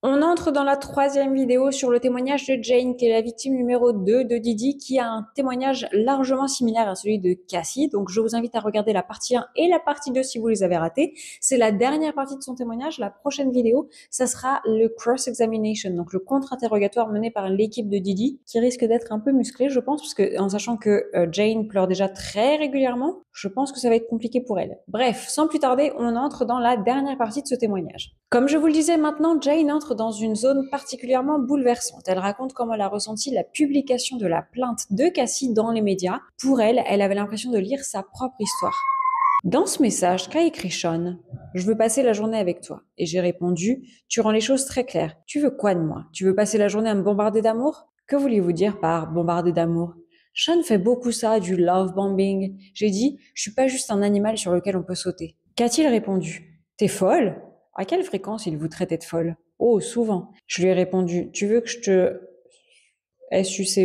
On entre dans la troisième vidéo sur le témoignage de Jane, qui est la victime numéro 2 de Didi, qui a un témoignage largement similaire à celui de Cassie. Donc, je vous invite à regarder la partie 1 et la partie 2 si vous les avez ratés. C'est la dernière partie de son témoignage. La prochaine vidéo, ça sera le cross-examination, donc le contre-interrogatoire mené par l'équipe de Didi, qui risque d'être un peu musclé, je pense, parce que en sachant que Jane pleure déjà très régulièrement, je pense que ça va être compliqué pour elle. Bref, sans plus tarder, on entre dans la dernière partie de ce témoignage. Comme je vous le disais maintenant, Jane entre dans une zone particulièrement bouleversante. Elle raconte comment elle a ressenti la publication de la plainte de Cassie dans les médias. Pour elle, elle avait l'impression de lire sa propre histoire. Dans ce message qu'a écrit Sean, je veux passer la journée avec toi. Et j'ai répondu, tu rends les choses très claires. Tu veux quoi de moi? Tu veux passer la journée à me bombarder d'amour? Que voulez-vous dire par bombarder d'amour? Sean fait beaucoup ça, du love bombing. J'ai dit, je suis pas juste un animal sur lequel on peut sauter. Qu'a-t-il répondu? T'es folle? À quelle fréquence il vous traitait de folle? Oh, souvent. Je lui ai répondu, tu veux que je te SUCE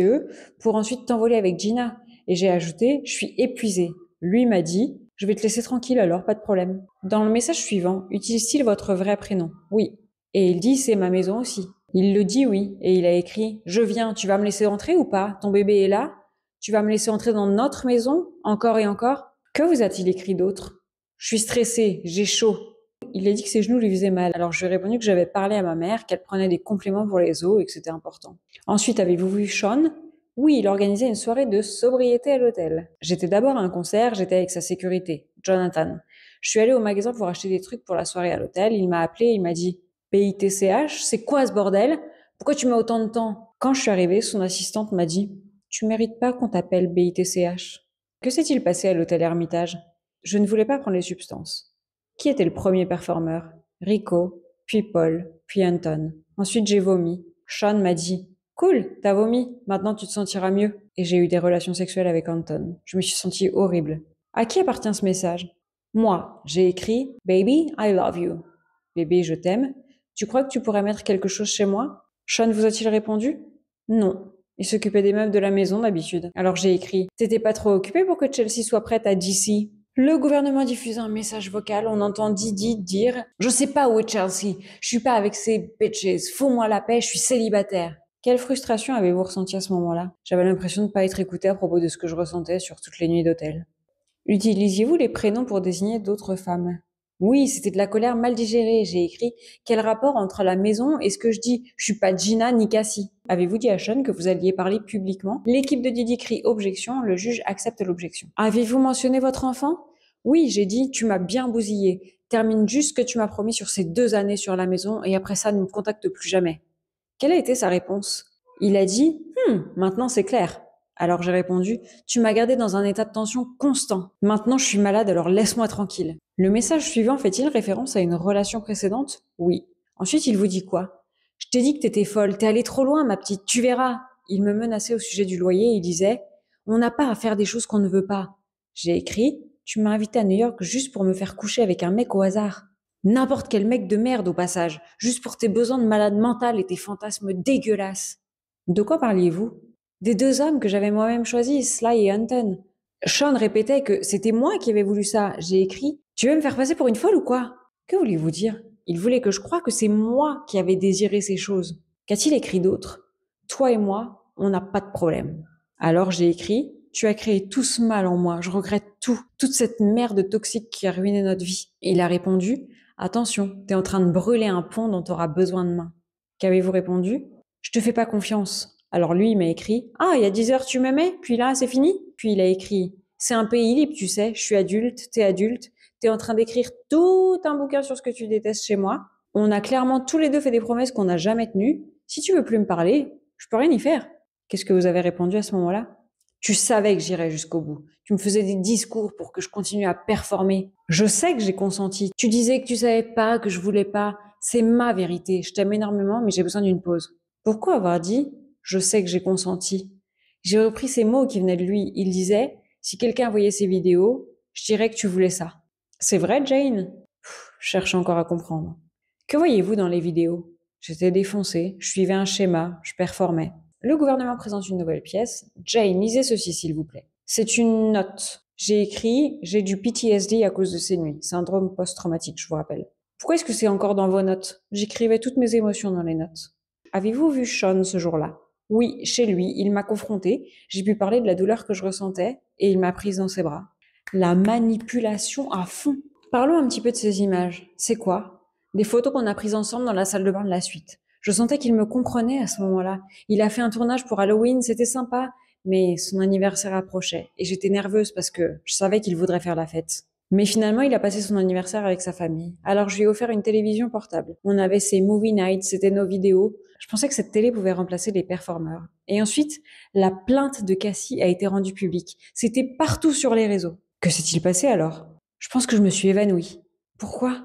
pour ensuite t'envoler avec Gina? Et j'ai ajouté, je suis épuisée. Lui m'a dit, je vais te laisser tranquille alors, pas de problème. Dans le message suivant, utilise-t-il votre vrai prénom? Oui. Et il dit, c'est ma maison aussi. Il le dit oui, et il a écrit, je viens, tu vas me laisser entrer ou pas? Ton bébé est là? Tu vas me laisser entrer dans notre maison? Encore et encore? Que vous a-t-il écrit d'autre? Je suis stressée, j'ai chaud. Il a dit que ses genoux lui faisaient mal. Alors je lui ai répondu que j'avais parlé à ma mère, qu'elle prenait des compléments pour les os et que c'était important. Ensuite, avez-vous vu Sean? Oui, il organisait une soirée de sobriété à l'hôtel. J'étais d'abord à un concert, j'étais avec sa sécurité, Jonathan. Je suis allée au magasin pour acheter des trucs pour la soirée à l'hôtel. Il m'a appelé, il m'a dit BITCH, c'est quoi ce bordel? Pourquoi tu mets autant de temps? Quand je suis arrivée, son assistante m'a dit tu mérites pas qu'on t'appelle BITCH. Que s'est-il passé à l'hôtel Hermitage? Je ne voulais pas prendre les substances. Qui était le premier performeur? Rico, puis Paul, puis Anton. Ensuite, j'ai vomi. Sean m'a dit cool, t'as vomi, maintenant tu te sentiras mieux. Et j'ai eu des relations sexuelles avec Anton. Je me suis sentie horrible. À qui appartient ce message? Moi, j'ai écrit Baby, I love you. Bébé, je t'aime. Tu crois que tu pourrais mettre quelque chose chez moi? Sean vous a-t-il répondu? Non. Il s'occupait des meubles de la maison d'habitude. Alors j'ai écrit t'étais pas trop occupé pour que Chelsea soit prête à DC? Le gouvernement diffuse un message vocal, on entend Didi dire je sais pas où est Chelsea, je suis pas avec ces bitches, fous-moi la paix, je suis célibataire. Quelle frustration avez-vous ressenti à ce moment-là? J'avais l'impression de ne pas être écoutée à propos de ce que je ressentais sur toutes les nuits d'hôtel. Utilisiez-vous les prénoms pour désigner d'autres femmes? Oui, c'était de la colère mal digérée. J'ai écrit quel rapport entre la maison et ce que je dis? Je suis pas Gina ni Cassie. Avez-vous dit à Sean que vous alliez parler publiquement? L'équipe de Didi crie objection, le juge accepte l'objection. Avez-vous mentionné votre enfant? Oui, j'ai dit tu m'as bien bousillé. Termine juste ce que tu m'as promis sur ces 2 années sur la maison et après ça ne me contacte plus jamais. Quelle a été sa réponse? Il a dit maintenant c'est clair. Alors j'ai répondu tu m'as gardé dans un état de tension constant. Maintenant je suis malade alors laisse-moi tranquille. Le message suivant fait-il référence à une relation précédente? Oui. Ensuite il vous dit quoi? Je t'ai dit que t'étais folle, t'es allée trop loin ma petite, tu verras. Il me menaçait au sujet du loyer et il disait on n'a pas à faire des choses qu'on ne veut pas. J'ai écrit tu m'as invité à New York juste pour me faire coucher avec un mec au hasard. N'importe quel mec de merde au passage, juste pour tes besoins de malade mental et tes fantasmes dégueulasses. De quoi parliez-vous? Des 2 hommes que j'avais moi-même choisis, Sly et Anton. Sean répétait que c'était moi qui avais voulu ça. J'ai écrit tu veux me faire passer pour une folle ou quoi? Que voulez-vous dire? Il voulait que je croie que c'est moi qui avais désiré ces choses. Qu'a-t-il écrit d'autre? Toi et moi, on n'a pas de problème. Alors j'ai écrit tu as créé tout ce mal en moi, je regrette tout, toute cette merde toxique qui a ruiné notre vie. Et il a répondu attention, t'es en train de brûler un pont dont t'auras besoin de main. Qu'avez-vous répondu? Je te fais pas confiance. Alors lui, il m'a écrit ah, il y a 10 heures tu m'aimais, puis là, c'est fini? Puis il a écrit c'est un pays libre, tu sais, je suis adulte, t'es en train d'écrire tout un bouquin sur ce que tu détestes chez moi. On a clairement tous les deux fait des promesses qu'on n'a jamais tenues. Si tu veux plus me parler, je peux rien y faire. Qu'est-ce que vous avez répondu à ce moment-là? Tu savais que j'irais jusqu'au bout. Tu me faisais des discours pour que je continue à performer. Je sais que j'ai consenti. Tu disais que tu savais pas, que je voulais pas. C'est ma vérité. Je t'aime énormément, mais j'ai besoin d'une pause. Pourquoi avoir dit je sais que j'ai consenti? J'ai repris ces mots qui venaient de lui. Il disait si quelqu'un voyait ces vidéos, je dirais que tu voulais ça. C'est vrai, Jane? Je cherche encore à comprendre. Que voyez-vous dans les vidéos? J'étais défoncée, je suivais un schéma, je performais. Le gouvernement présente une nouvelle pièce. Jane, lisez ceci s'il vous plaît. C'est une note. J'ai écrit j'ai du PTSD à cause de ces nuits. Syndrome post-traumatique, je vous rappelle. Pourquoi est-ce que c'est encore dans vos notes? J'écrivais toutes mes émotions dans les notes. Avez-vous vu Sean ce jour-là? Oui, chez lui, il m'a confrontée, j'ai pu parler de la douleur que je ressentais et il m'a prise dans ses bras. La manipulation à fond. Parlons un petit peu de ces images. C'est quoi? Des photos qu'on a prises ensemble dans la salle de bain de la suite. Je sentais qu'il me comprenait à ce moment-là. Il a fait un tournage pour Halloween, c'était sympa, mais son anniversaire approchait et j'étais nerveuse parce que je savais qu'il voudrait faire la fête. Mais finalement, il a passé son anniversaire avec sa famille. Alors, je lui ai offert une télévision portable. On avait ses movie nights, c'était nos vidéos. Je pensais que cette télé pouvait remplacer les performeurs. Et ensuite, la plainte de Cassie a été rendue publique. C'était partout sur les réseaux. Que s'est-il passé alors? Je pense que je me suis évanouie. Pourquoi?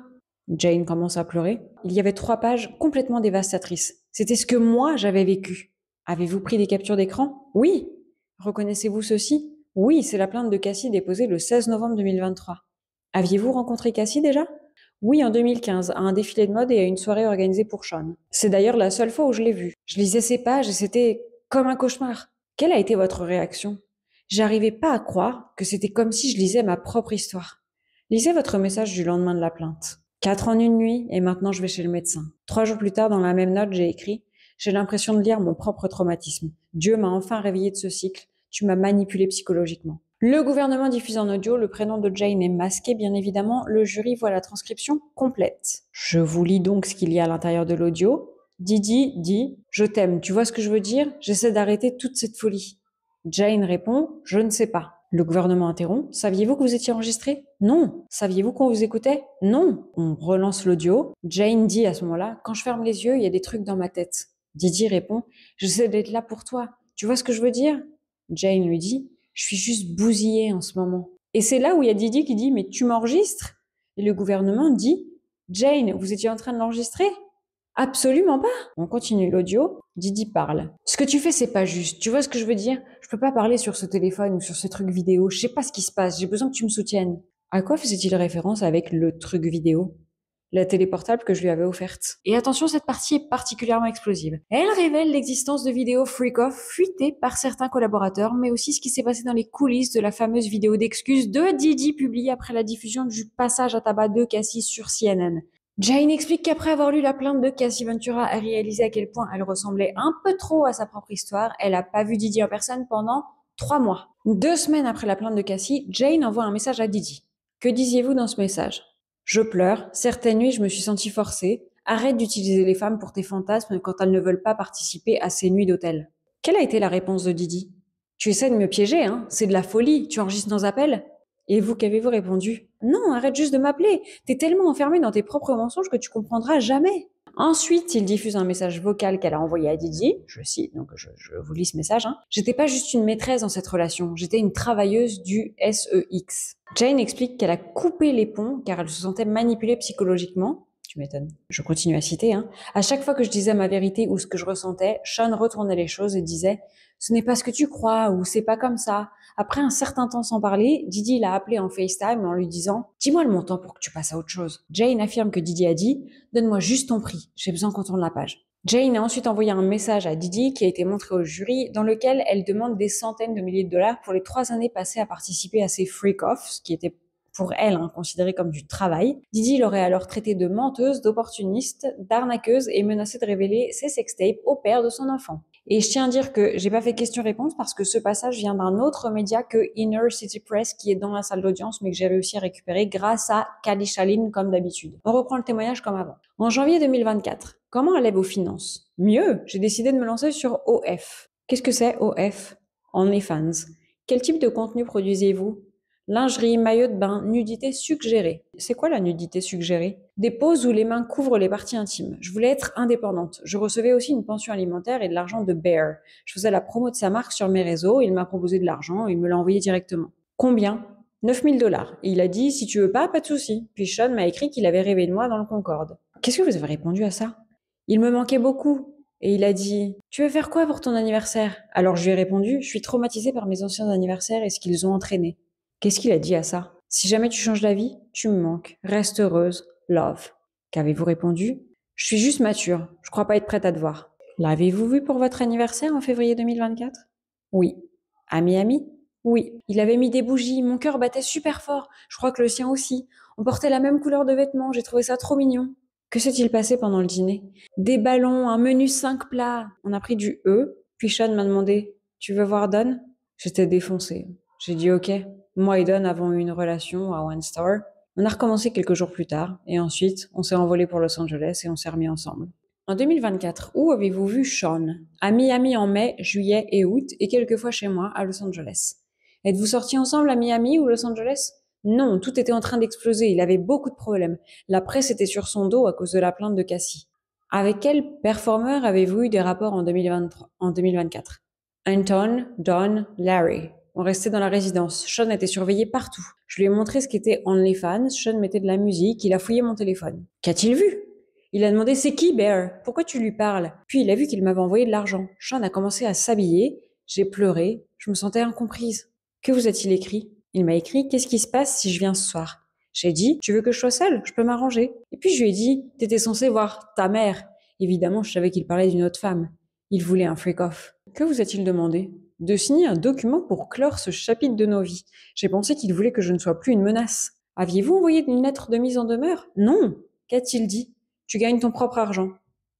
Jane commence à pleurer. Il y avait 3 pages complètement dévastatrices. C'était ce que moi j'avais vécu. Avez-vous pris des captures d'écran? Oui. Reconnaissez-vous ceci? Oui, c'est la plainte de Cassie déposée le 16 novembre 2023. Aviez-vous rencontré Cassie déjà? Oui, en 2015, à un défilé de mode et à une soirée organisée pour Sean. C'est d'ailleurs la seule fois où je l'ai vue. Je lisais ses pages et c'était comme un cauchemar. Quelle a été votre réaction? J'arrivais pas à croire que c'était comme si je lisais ma propre histoire. Lisez votre message du lendemain de la plainte. 4 en une nuit et maintenant je vais chez le médecin. 3 jours plus tard, dans la même note, j'ai écrit « J'ai l'impression de lire mon propre traumatisme. Dieu m'a enfin réveillé de ce cycle. Tu m'as manipulé psychologiquement. » Le gouvernement diffuse en audio, le prénom de Jane est masqué, bien évidemment. Le jury voit la transcription complète. Je vous lis donc ce qu'il y a à l'intérieur de l'audio. Didi dit « Je t'aime, tu vois ce que je veux dire? J'essaie d'arrêter toute cette folie. » Jane répond « Je ne sais pas. » Le gouvernement interrompt. « Saviez-vous que vous étiez enregistré? » Non. Saviez-vous qu'on vous écoutait? Non. On relance l'audio. Jane dit à ce moment-là « Quand je ferme les yeux, il y a des trucs dans ma tête. » Didi répond « J'essaie d'être là pour toi. Tu vois ce que je veux dire? » Jane lui dit « Je suis juste bousillée en ce moment. » Et c'est là où il y a Didi qui dit « Mais tu m'enregistres ?» Et le gouvernement dit « Jane, vous étiez en train de l'enregistrer? » Absolument pas. On continue l'audio. Didi parle. Ce que tu fais, c'est pas juste. Tu vois ce que je veux dire? Je peux pas parler sur ce téléphone ou sur ce truc vidéo. Je sais pas ce qui se passe. J'ai besoin que tu me soutiennes. À quoi faisait-il référence avec le truc vidéo? La télé portable que je lui avais offerte. Et attention, cette partie est particulièrement explosive. Elle révèle l'existence de vidéos freak-off fuitées par certains collaborateurs, mais aussi ce qui s'est passé dans les coulisses de la fameuse vidéo d'excuses de Didi publiée après la diffusion du passage à tabac de Cassie sur CNN. Jane explique qu'après avoir lu la plainte de Cassie Ventura et réalisé à quel point elle ressemblait un peu trop à sa propre histoire, elle n'a pas vu Didi en personne pendant 3 mois. 2 semaines après la plainte de Cassie, Jane envoie un message à Didi. Que disiez-vous dans ce message? Je pleure. Certaines nuits, je me suis sentie forcée. Arrête d'utiliser les femmes pour tes fantasmes quand elles ne veulent pas participer à ces nuits d'hôtel. Quelle a été la réponse de Didi? Tu essaies de me piéger, hein? C'est de la folie. Tu enregistres nos appels? Et vous, qu'avez-vous répondu? Non, arrête juste de m'appeler. T'es tellement enfermé dans tes propres mensonges que tu comprendras jamais. Ensuite, il diffuse un message vocal qu'elle a envoyé à Didi. Je cite, donc je vous lis ce message. J'étais pas juste une maîtresse dans cette relation, j'étais une travailleuse du SEX. Jane explique qu'elle a coupé les ponts car elle se sentait manipulée psychologiquement. Tu m'étonnes. Je continue à citer. À chaque fois que je disais ma vérité ou ce que je ressentais, Sean retournait les choses et disait « Ce n'est pas ce que tu crois » ou « C'est pas comme ça ». Après un certain temps sans parler, Didi l'a appelé en FaceTime en lui disant « Dis-moi le montant pour que tu passes à autre chose ». Jane affirme que Didi a dit « Donne-moi juste ton prix, j'ai besoin qu'on tourne la page ». Jane a ensuite envoyé un message à Didi qui a été montré au jury dans lequel elle demande des centaines de milliers de dollars pour les 3 années passées à participer à ces freak-offs, ce qui était pour elle considéré comme du travail. Didi l'aurait alors traité de menteuse, d'opportuniste, d'arnaqueuse et menacé de révéler ses sextapes au père de son enfant. Et je tiens à dire que j'ai pas fait question-réponse parce que ce passage vient d'un autre média que Inner City Press qui est dans la salle d'audience mais que j'ai réussi à récupérer grâce à Kali Shaline comme d'habitude. On reprend le témoignage comme avant. En janvier 2024, comment allaient vos finances? Mieux, j'ai décidé de me lancer sur OF. Qu'est-ce que c'est OF? OnlyFans. Quel type de contenu produisez-vous? Lingerie, maillot de bain, nudité suggérée. C'est quoi la nudité suggérée? Des poses où les mains couvrent les parties intimes. Je voulais être indépendante. Je recevais aussi une pension alimentaire et de l'argent de Bear. Je faisais la promo de sa marque sur mes réseaux. Il m'a proposé de l'argent et il me l'a envoyé directement. Combien? 9000 dollars. Et il a dit, si tu veux pas de souci. Puis Sean m'a écrit qu'il avait rêvé de moi dans le Concorde. Qu'est-ce que vous avez répondu à ça? Il me manquait beaucoup. Et il a dit « Tu veux faire quoi pour ton anniversaire ?» Alors je lui ai répondu « Je suis traumatisée par mes anciens anniversaires et ce qu'ils ont entraîné. » Qu'est-ce qu'il a dit à ça? Si jamais tu changes d'avis, tu me manques. Reste heureuse. Love. Qu'avez-vous répondu? Je suis juste mature. Je crois pas être prête à te voir. L'avez-vous vu pour votre anniversaire en février 2024? Oui. À Miami? Oui, il avait mis des bougies, mon cœur battait super fort, je crois que le sien aussi. On portait la même couleur de vêtements, j'ai trouvé ça trop mignon. Que s'est-il passé pendant le dîner? Des ballons, un menu 5 plats. On a pris du puis Sean m'a demandé, tu veux voir Don? J'étais défoncée. J'ai dit ok. Moi et Don avons eu une relation à One Star. On a recommencé quelques jours plus tard, et ensuite, on s'est envolé pour Los Angeles et on s'est remis ensemble. En 2024, où avez-vous vu Sean? À Miami en mai, juillet et août, et quelques fois chez moi à Los Angeles. Êtes-vous sortis ensemble à Miami ou Los Angeles? Non, tout était en train d'exploser, il avait beaucoup de problèmes. La presse était sur son dos à cause de la plainte de Cassie. Avec quel performeur avez-vous eu des rapports en 2024? Anton, Don, Larry. On restait dans la résidence. Sean était surveillé partout. Je lui ai montré ce qu'était OnlyFans. Sean mettait de la musique. Il a fouillé mon téléphone. Qu'a-t-il vu? Il a demandé c'est qui Bear? Pourquoi tu lui parles? Puis il a vu qu'il m'avait envoyé de l'argent. Sean a commencé à s'habiller. J'ai pleuré. Je me sentais incomprise. Que vous a-t-il écrit? Il m'a écrit qu'est-ce qui se passe si je viens ce soir? J'ai dit tu veux que je sois seule? Je peux m'arranger. Et puis je lui ai dit t'étais censé voir ta mère. Évidemment, je savais qu'il parlait d'une autre femme. Il voulait un freak-off. Que vous a-t-il demandé? De signer un document pour clore ce chapitre de nos vies. J'ai pensé qu'il voulait que je ne sois plus une menace. Aviez-vous envoyé une lettre de mise en demeure? Non. Qu'a-t-il dit? Tu gagnes ton propre argent.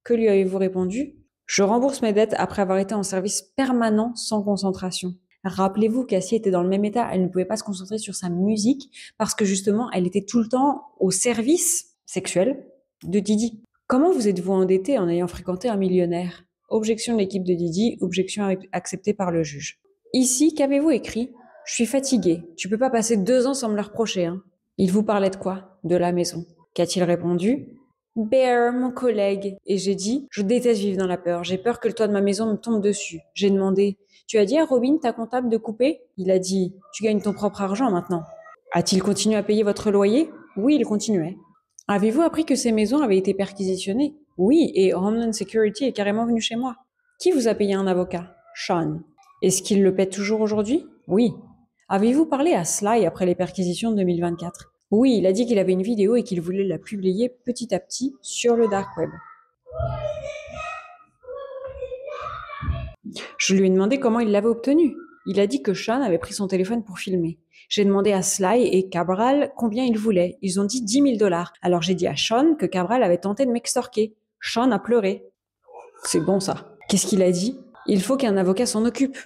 Que lui avez-vous répondu? Je rembourse mes dettes après avoir été en service permanent sans concentration. Rappelez-vous qu'Assie était dans le même état, elle ne pouvait pas se concentrer sur sa musique parce que justement, elle était tout le temps au service sexuel de Didi. Comment vous êtes-vous endetté en ayant fréquenté un millionnaire? Objection de l'équipe de Didi, objection acceptée par le juge. Ici, qu'avez-vous écrit? Je suis fatiguée. Tu peux pas passer 2 ans sans me le reprocher, hein. Il vous parlait de quoi? De la maison. Qu'a-t-il répondu? Bear, mon collègue. Et j'ai dit, je déteste vivre dans la peur. J'ai peur que le toit de ma maison me tombe dessus. J'ai demandé, tu as dit à Robin, ta comptable, de couper? Il a dit, tu gagnes ton propre argent maintenant. A-t-il continué à payer votre loyer? Oui, il continuait. Avez-vous appris que ces maisons avaient été perquisitionnées? Oui, et Homeland Security est carrément venu chez moi. Qui vous a payé un avocat? Sean. Est-ce qu'il le paie toujours aujourd'hui? Oui. Avez-vous parlé à Sly après les perquisitions de 2024? Oui, il a dit qu'il avait une vidéo et qu'il voulait la publier petit à petit sur le dark web. Je lui ai demandé comment il l'avait obtenu. Il a dit que Sean avait pris son téléphone pour filmer. J'ai demandé à Sly et Cabral combien ils voulaient. Ils ont dit 10 000 $. Alors j'ai dit à Sean que Cabral avait tenté de m'extorquer. Sean a pleuré. C'est bon ça. Qu'est-ce qu'il a dit? Il faut qu'un avocat s'en occupe.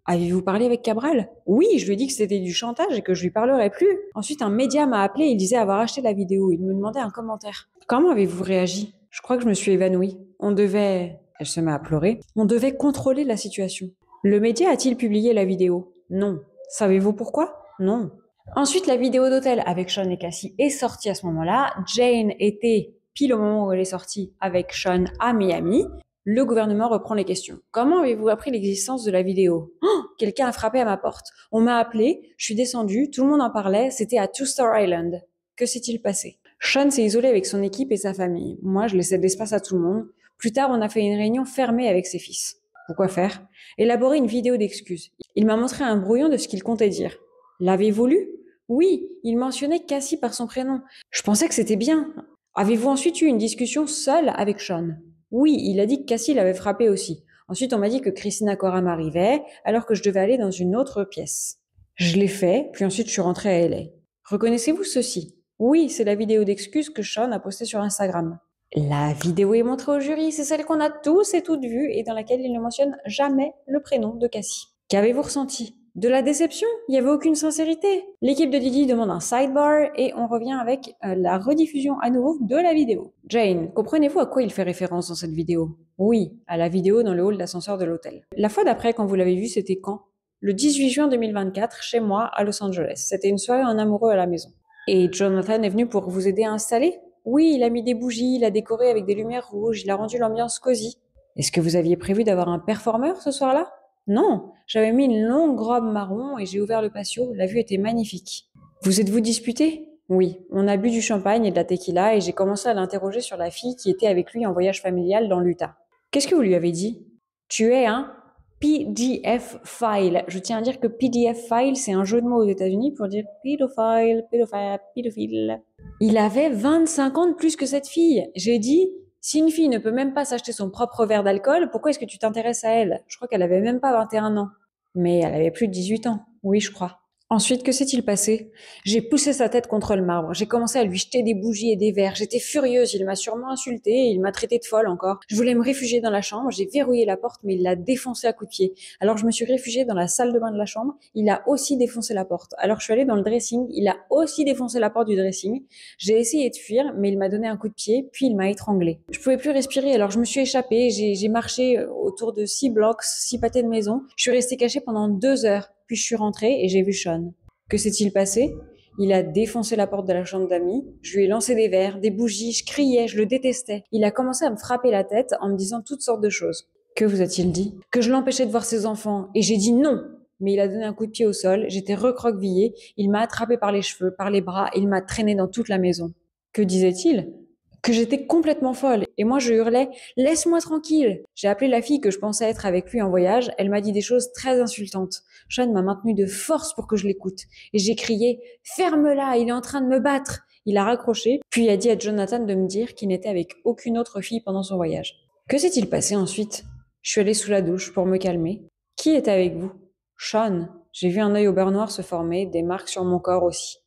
Avez-vous parlé avec Cabral? Oui, je lui ai dit que c'était du chantage et que je lui parlerais plus. Ensuite, un média m'a appelé et il disait avoir acheté la vidéo. Il me demandait un commentaire. Comment avez-vous réagi? Je crois que je me suis évanouie. Elle se met à pleurer. On devait contrôler la situation. Le média a-t-il publié la vidéo? Non. Savez-vous pourquoi? Non. Ensuite, la vidéo d'hôtel avec Sean et Cassie est sortie à ce moment-là. Jane était, pile au moment où elle est sortie, avec Sean à Miami. Le gouvernement reprend les questions. Comment avez-vous appris l'existence de la vidéo? Oh, quelqu'un a frappé à ma porte. On m'a appelé, je suis descendue, tout le monde en parlait, c'était à Two Star Island. Que s'est-il passé? Sean s'est isolé avec son équipe et sa famille. Moi, je laissais de l'espace à tout le monde. Plus tard, on a fait une réunion fermée avec ses fils. Pourquoi faire? Élaborer une vidéo d'excuses. Il m'a montré un brouillon de ce qu'il comptait dire. L'avez-vous lu? Oui, il mentionnait Cassie par son prénom. Je pensais que c'était bien. Avez-vous ensuite eu une discussion seule avec Sean? Oui, il a dit que Cassie l'avait frappé aussi. Ensuite, on m'a dit que Christina Cora m'arrivait, alors que je devais aller dans une autre pièce. Je l'ai fait, puis ensuite je suis rentrée à LA. Reconnaissez-vous ceci? Oui, c'est la vidéo d'excuses que Sean a postée sur Instagram. La vidéo est montrée au jury, c'est celle qu'on a tous et toutes vue et dans laquelle il ne mentionne jamais le prénom de Cassie. Qu'avez-vous ressenti? De la déception? Il n'y avait aucune sincérité. L'équipe de Didi demande un sidebar et on revient avec la rediffusion à nouveau de la vidéo. Jane, comprenez-vous à quoi il fait référence dans cette vidéo? Oui, à la vidéo dans le hall d'ascenseur de l'hôtel. La fois d'après, quand vous l'avez vue, c'était quand? Le 18 juin 2024, chez moi, à Los Angeles. C'était une soirée en amoureux à la maison. Et Jonathan est venu pour vous aider à installer? Oui, il a mis des bougies, il a décoré avec des lumières rouges, il a rendu l'ambiance cosy. Est-ce que vous aviez prévu d'avoir un performeur ce soir-là? Non, j'avais mis une longue robe marron et j'ai ouvert le patio, la vue était magnifique. Vous êtes-vous disputé? Oui, on a bu du champagne et de la tequila et j'ai commencé à l'interroger sur la fille qui était avec lui en voyage familial dans l'Utah. Qu'est-ce que vous lui avez dit? Tu es un PDF file. Je tiens à dire que PDF file, c'est un jeu de mots aux États-Unis pour dire pédophile, pédophile. Il avait 25 ans de plus que cette fille. J'ai dit, si une fille ne peut même pas s'acheter son propre verre d'alcool, pourquoi est-ce que tu t'intéresses à elle? Je crois qu'elle avait même pas 21 ans. Mais elle avait plus de 18 ans. Oui, je crois. Ensuite, que s'est-il passé? J'ai poussé sa tête contre le marbre. J'ai commencé à lui jeter des bougies et des verres. J'étais furieuse. Il m'a sûrement insultée et il m'a traité de folle encore. Je voulais me réfugier dans la chambre. J'ai verrouillé la porte, mais il l'a défoncée à coups de pied. Alors je me suis réfugiée dans la salle de bain de la chambre. Il a aussi défoncé la porte. Alors je suis allée dans le dressing. Il a aussi défoncé la porte du dressing. J'ai essayé de fuir, mais il m'a donné un coup de pied, puis il m'a étranglée. Je pouvais plus respirer, alors je me suis échappée. J'ai marché autour de 6 blocs, 6 pâtés de maison. Je suis restée cachée pendant 2 heures. Puis je suis rentrée et j'ai vu Sean. Que s'est-il passé? Il a défoncé la porte de la chambre d'amis, je lui ai lancé des verres, des bougies, je criais, je le détestais. Il a commencé à me frapper la tête en me disant toutes sortes de choses. Que vous a-t-il dit? Que je l'empêchais de voir ses enfants, et j'ai dit non. Mais il a donné un coup de pied au sol, j'étais recroquevillée, il m'a attrapé par les cheveux, par les bras, et il m'a traîné dans toute la maison. Que disait-il? Que j'étais complètement folle. Et moi, je hurlais, laisse-moi tranquille. J'ai appelé la fille que je pensais être avec lui en voyage. Elle m'a dit des choses très insultantes. Sean m'a maintenu de force pour que je l'écoute. Et j'ai crié, ferme-la, il est en train de me battre. Il a raccroché, puis a dit à Jonathan de me dire qu'il n'était avec aucune autre fille pendant son voyage. Que s'est-il passé ensuite? Je suis allée sous la douche pour me calmer. Qui était avec vous? Sean. J'ai vu un œil au beurre noir se former, des marques sur mon corps aussi.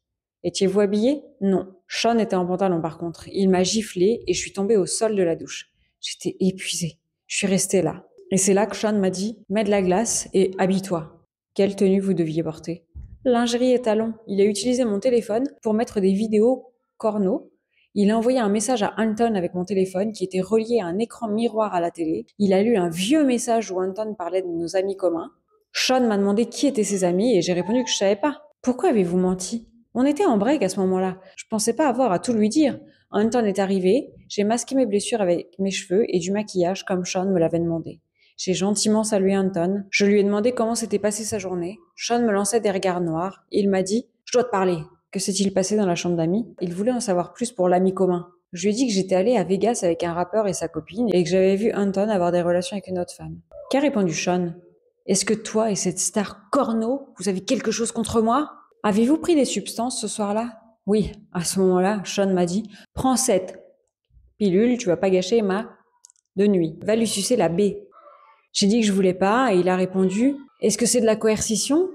Étiez-vous habillé? Non. Sean était en pantalon par contre. Il m'a giflé et je suis tombée au sol de la douche. J'étais épuisée. Je suis restée là. Et c'est là que Sean m'a dit, mets de la glace et habille-toi. Quelle tenue vous deviez porter? Lingerie et talons. Il a utilisé mon téléphone pour mettre des vidéos corno. Il a envoyé un message à Anton avec mon téléphone qui était relié à un écran miroir à la télé. Il a lu un vieux message où Anton parlait de nos amis communs. Sean m'a demandé qui étaient ses amis et j'ai répondu que je savais pas. Pourquoi avez-vous menti? On était en break à ce moment-là. Je pensais pas avoir à tout lui dire. Anton est arrivé, j'ai masqué mes blessures avec mes cheveux et du maquillage comme Sean me l'avait demandé. J'ai gentiment salué Anton. Je lui ai demandé comment s'était passée sa journée. Sean me lançait des regards noirs. Il m'a dit « Je dois te parler ». Que s'est-il passé dans la chambre d'amis? Il voulait en savoir plus pour l'ami commun. Je lui ai dit que j'étais allée à Vegas avec un rappeur et sa copine et que j'avais vu Anton avoir des relations avec une autre femme. Qu'a répondu Sean? Est-ce que toi et cette star corno, vous avez quelque chose contre moi? Avez-vous pris des substances ce soir-là? Oui, à ce moment-là, Sean m'a dit « Prends cette pilule, tu vas pas gâcher ma de nuit. Va lui sucer la baie. » J'ai dit que je voulais pas et il a répondu « Est-ce que c'est de la coercition ?»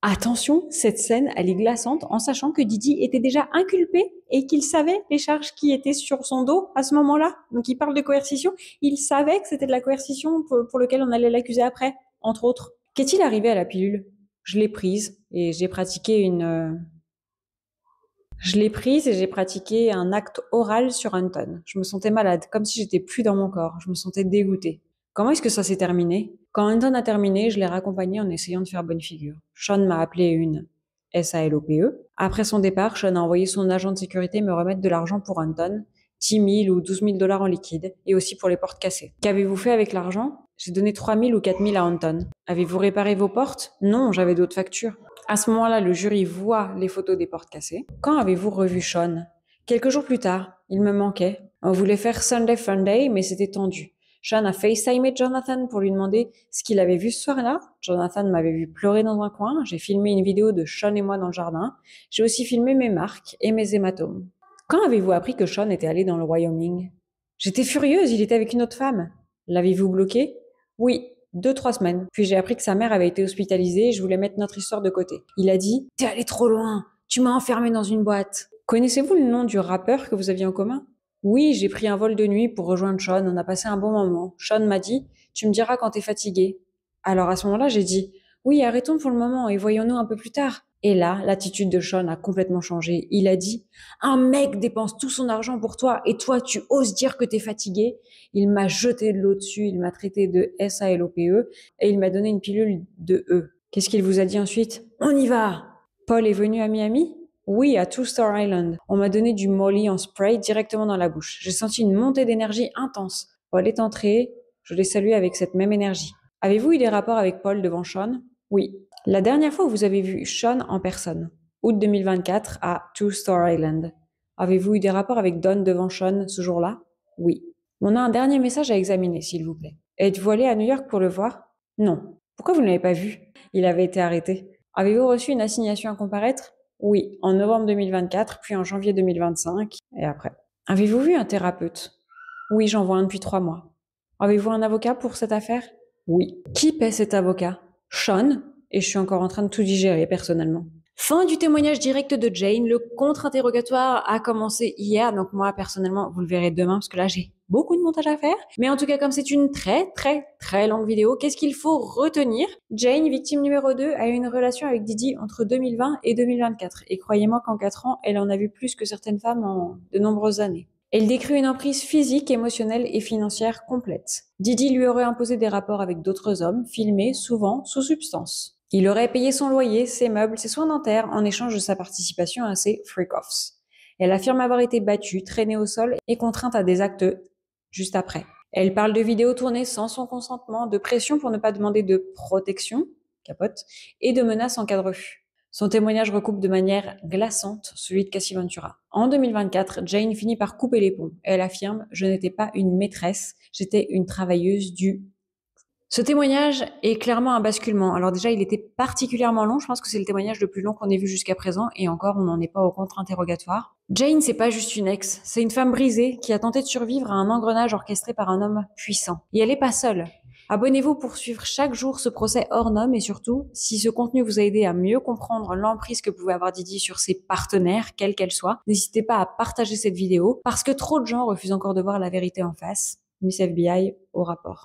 Attention, cette scène, elle est glaçante en sachant que Didi était déjà inculpé et qu'il savait les charges qui étaient sur son dos à ce moment-là. Donc il parle de coercition. Il savait que c'était de la coercition pour lequel on allait l'accuser après, entre autres. Qu'est-il arrivé à la pilule? Je l'ai prise et j'ai pratiqué un acte oral sur Anton. Je me sentais malade, comme si j'étais plus dans mon corps. Je me sentais dégoûtée. Comment est-ce que ça s'est terminé? Quand Anton a terminé, je l'ai raccompagné en essayant de faire bonne figure. Sean m'a appelé une SALOPE. Après son départ, Sean a envoyé son agent de sécurité me remettre de l'argent pour Anton, 10 000 ou 12 000 dollars en liquide, et aussi pour les portes cassées. Qu'avez-vous fait avec l'argent? J'ai donné 3 000 ou 4 000 à Anton. Avez-vous réparé vos portes? Non, j'avais d'autres factures. À ce moment-là, le jury voit les photos des portes cassées. Quand avez-vous revu Sean? Quelques jours plus tard. Il me manquait. On voulait faire Sunday Funday, mais c'était tendu. Sean a FaceTimé Jonathan pour lui demander ce qu'il avait vu ce soir-là. Jonathan m'avait vu pleurer dans un coin. J'ai filmé une vidéo de Sean et moi dans le jardin. J'ai aussi filmé mes marques et mes hématomes. Quand avez-vous appris que Sean était allé dans le Wyoming? J'étais furieuse, il était avec une autre femme. L'avez-vous bloqué? Oui, 2-3 semaines. Puis j'ai appris que sa mère avait été hospitalisée et je voulais mettre notre histoire de côté. Il a dit « T'es allé trop loin, tu m'as enfermé dans une boîte ». Connaissez-vous le nom du rappeur que vous aviez en commun? Oui, j'ai pris un vol de nuit pour rejoindre Sean, on a passé un bon moment. Sean m'a dit « Tu me diras quand t'es fatigué ». Alors à ce moment-là, j'ai dit « Oui, arrêtons pour le moment et voyons-nous un peu plus tard ». Et là, l'attitude de Sean a complètement changé. Il a dit « Un mec dépense tout son argent pour toi et toi, tu oses dire que t'es fatigué ?» Il m'a jeté de l'eau dessus, il m'a traité de SALOPE et il m'a donné une pilule de E. Qu'est-ce qu'il vous a dit ensuite? On y va! Paul est venu à Miami? Oui, à Two Star Island. On m'a donné du Molly en spray directement dans la bouche. J'ai senti une montée d'énergie intense. Paul est entré, je l'ai salué avec cette même énergie. Avez-vous eu des rapports avec Paul devant Sean? Oui. La dernière fois où vous avez vu Sean en personne? Août 2024 à Two Star Island. Avez-vous eu des rapports avec Don devant Sean ce jour-là? Oui. On a un dernier message à examiner, s'il vous plaît. Êtes-vous allé à New York pour le voir? Non. Pourquoi vous ne l'avez pas vu? Il avait été arrêté. Avez-vous reçu une assignation à comparaître? Oui, en novembre 2024, puis en janvier 2025, et après. Avez-vous vu un thérapeute? Oui, j'en vois un depuis 3 mois. Avez-vous un avocat pour cette affaire? Oui. Qui paie cet avocat? Sean? et je suis encore en train de tout digérer personnellement. Fin du témoignage direct de Jane. Le contre-interrogatoire a commencé hier. Donc moi, personnellement, vous le verrez demain parce que là, j'ai beaucoup de montage à faire. Mais en tout cas, comme c'est une très longue vidéo, qu'est-ce qu'il faut retenir? Jane, victime numéro 2, a eu une relation avec Didi entre 2020 et 2024. Et croyez-moi qu'en 4 ans, elle en a vu plus que certaines femmes en de nombreuses années. Elle décrit une emprise physique, émotionnelle et financière complète. Didi lui aurait imposé des rapports avec d'autres hommes, filmés souvent sous substance. Il aurait payé son loyer, ses meubles, ses soins dentaires en échange de sa participation à ses freak-offs. Elle affirme avoir été battue, traînée au sol et contrainte à des actes juste après. Elle parle de vidéos tournées sans son consentement, de pression pour ne pas demander de protection, capote, et de menaces en cas de refus. Son témoignage recoupe de manière glaçante celui de Cassie Ventura. En 2024, Jane finit par couper les ponts. Elle affirme « Je n'étais pas une maîtresse, j'étais une travailleuse du ». Ce témoignage est clairement un basculement. Alors déjà, il était particulièrement long. Je pense que c'est le témoignage le plus long qu'on ait vu jusqu'à présent. Et encore, on n'en est pas au contre-interrogatoire. Jane, c'est pas juste une ex. C'est une femme brisée qui a tenté de survivre à un engrenage orchestré par un homme puissant. Et elle est pas seule. Abonnez-vous pour suivre chaque jour ce procès hors norme et surtout, si ce contenu vous a aidé à mieux comprendre l'emprise que pouvait avoir Didi sur ses partenaires, quelle qu'elle soit, n'hésitez pas à partager cette vidéo parce que trop de gens refusent encore de voir la vérité en face. Miss FBI au rapport.